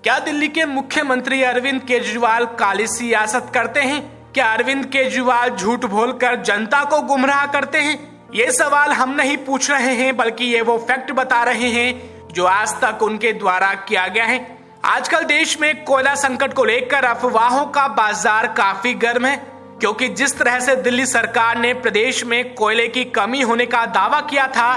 क्या दिल्ली के मुख्यमंत्री अरविंद केजरीवाल काली सियासत करते हैं? क्या अरविंद केजरीवाल झूठ बोलकर जनता को गुमराह करते हैं? ये सवाल हम नहीं पूछ रहे हैं, बल्कि ये वो फैक्ट बता रहे हैं जो आज तक उनके द्वारा किया गया है। आजकल देश में कोयला संकट को लेकर अफवाहों का बाजार काफी गर्म है, क्योंकि जिस तरह से दिल्ली सरकार ने प्रदेश में कोयले की कमी होने का दावा किया था,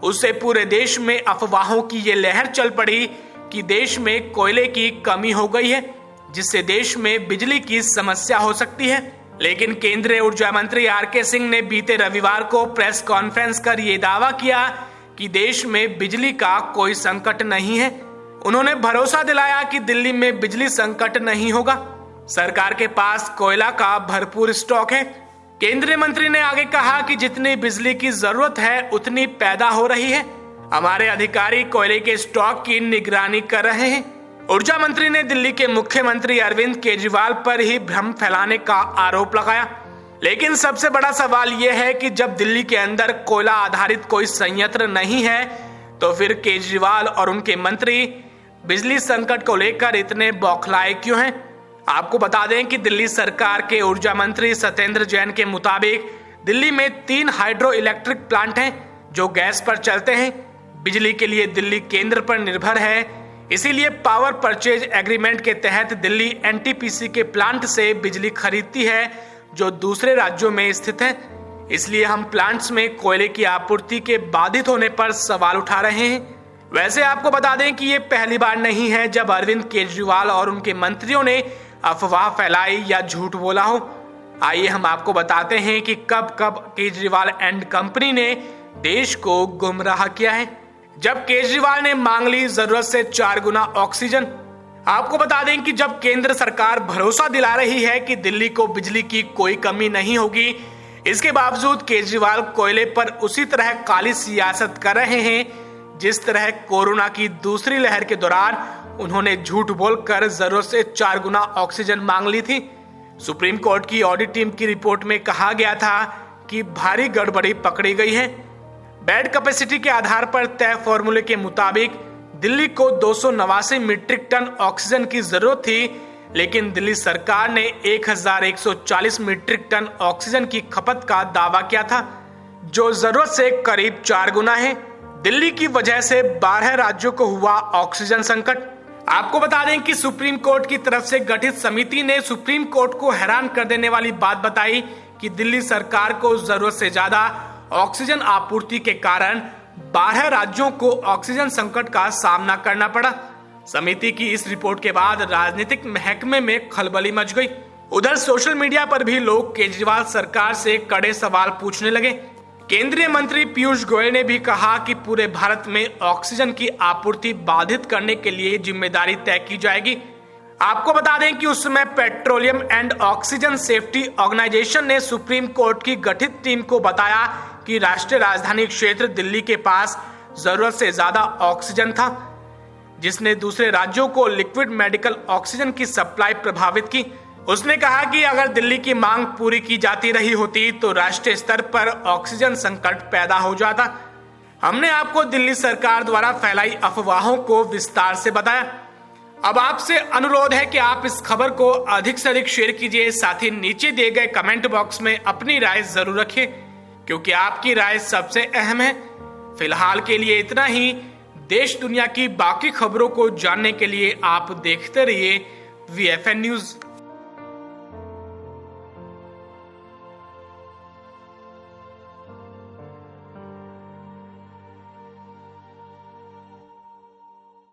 उससे पूरे देश में अफवाहों की ये लहर चल पड़ी कि देश में कोयले की कमी हो गई है, जिससे देश में बिजली की समस्या हो सकती है। लेकिन केंद्रीय ऊर्जा मंत्री आर.के. सिंह ने बीते रविवार को प्रेस कॉन्फ्रेंस कर ये दावा किया कि देश में बिजली का कोई संकट नहीं है। उन्होंने भरोसा दिलाया कि दिल्ली में बिजली संकट नहीं होगा, सरकार के पास कोयला का भरपूर स्टॉक है। केंद्रीय मंत्री ने आगे कहा कि जितनी बिजली की जरूरत है उतनी पैदा हो रही है। हमारे अधिकारी कोयले के स्टॉक की निगरानी कर रहे हैं। ऊर्जा मंत्री ने दिल्ली के मुख्यमंत्री अरविंद केजरीवाल पर ही भ्रम फैलाने का आरोप लगाया। लेकिन सबसे बड़ा सवाल यह है कि जब दिल्ली के अंदर कोयला आधारित कोई संयंत्र नहीं है, तो फिर केजरीवाल और उनके मंत्री बिजली संकट को लेकर इतने बौखलाए क्यों हैं? आपको बता दें कि दिल्ली सरकार के ऊर्जा मंत्री सत्येंद्र जैन के मुताबिक दिल्ली में 3 हाइड्रो इलेक्ट्रिक प्लांट हैं जो गैस पर चलते हैं। बिजली के लिए दिल्ली केंद्र पर निर्भर है, इसीलिए पावर परचेज एग्रीमेंट के तहत दिल्ली एनटीपीसी के प्लांट से बिजली खरीदती है जो दूसरे राज्यों में स्थित है। इसलिए हम प्लांट्स में कोयले की आपूर्ति के बाधित होने पर सवाल उठा रहे हैं। वैसे आपको बता दें कि ये पहली बार नहीं है जब अरविंद केजरीवाल और उनके मंत्रियों ने अफवाह फैलाई या झूठ बोला हो। आइए हम आपको बताते हैं कि कब कब केजरीवाल एंड कंपनी ने देश को गुमराह किया है। जब केजरीवाल ने मांग ली जरूरत से 4 गुना ऑक्सीजन। आपको बता दें कि जब केंद्र सरकार भरोसा दिला रही है कि दिल्ली को बिजली की कोई कमी नहीं होगी, इसके बावजूद केजरीवाल कोयले पर उसी तरह काली सियासत कर रहे हैं जिस तरह कोरोना की दूसरी लहर के दौरान उन्होंने झूठ बोलकर जरूरत से 4 गुना ऑक्सीजन मांग ली थी। सुप्रीम कोर्ट की ऑडिट टीम की रिपोर्ट में कहा गया था कि भारी गड़बड़ी पकड़ी गई है। बेड कैपेसिटी के आधार पर तय फॉर्मूले के मुताबिक दिल्ली को 289 मीट्रिक टन ऑक्सीजन की जरूरत थी, लेकिन दिल्ली सरकार ने 1140 मीट्रिक टन ऑक्सीजन की खपत का दावा किया था, जो जरूरत से करीब 4 गुना है। दिल्ली की वजह से 12 राज्यों को हुआ ऑक्सीजन संकट। आपको बता दें कि सुप्रीम कोर्ट की तरफ से गठित समिति ने सुप्रीम कोर्ट को हैरान कर देने वाली बात बताई कि दिल्ली सरकार को जरूरत से ज्यादा ऑक्सीजन आपूर्ति के कारण 12 राज्यों को ऑक्सीजन संकट का सामना करना पड़ा। समिति की इस रिपोर्ट के बाद राजनीतिक महकमे में खलबली मच गई। उधर सोशल मीडिया पर भी लोग केजरीवाल सरकार से कड़े सवाल पूछने लगे। केंद्रीय मंत्री पीयूष गोयल ने भी कहा कि पूरे भारत में ऑक्सीजन की आपूर्ति बाधित करने के लिए जिम्मेदारी तय की जाएगी। आपको बता दें कि उस समय petroleum and oxygen safety organisation ने सुप्रीम कोर्ट की गठित टीम को बताया कि राष्ट्रीय राजधानी क्षेत्र दिल्ली के पास जरूरत से ज्यादा ऑक्सीजन था, जिसने दूसरे राज्यों को लिक्विड मेडिकल ऑक्सीजन की सप्लाई प्रभावित की। उसने कहा कि अगर दिल्ली की मांग पूरी की जाती रही होती तो राष्ट्रीय स्तर पर ऑक्सीजन संकट पैदा हो जाता। हमने आपको दिल्ली सरकार द्वारा फैलाई अफवाहों को विस्तार से बताया। अब आपसे अनुरोध है कि आप इस खबर को अधिक से अधिक शेयर कीजिए, साथ ही नीचे दिए गए कमेंट बॉक्स में अपनी राय जरूर रखिए, क्योंकि आपकी राय सबसे अहम है। फिलहाल के लिए इतना ही। देश दुनिया की बाकी खबरों को जानने के लिए आप देखते रहिए VFN न्यूज।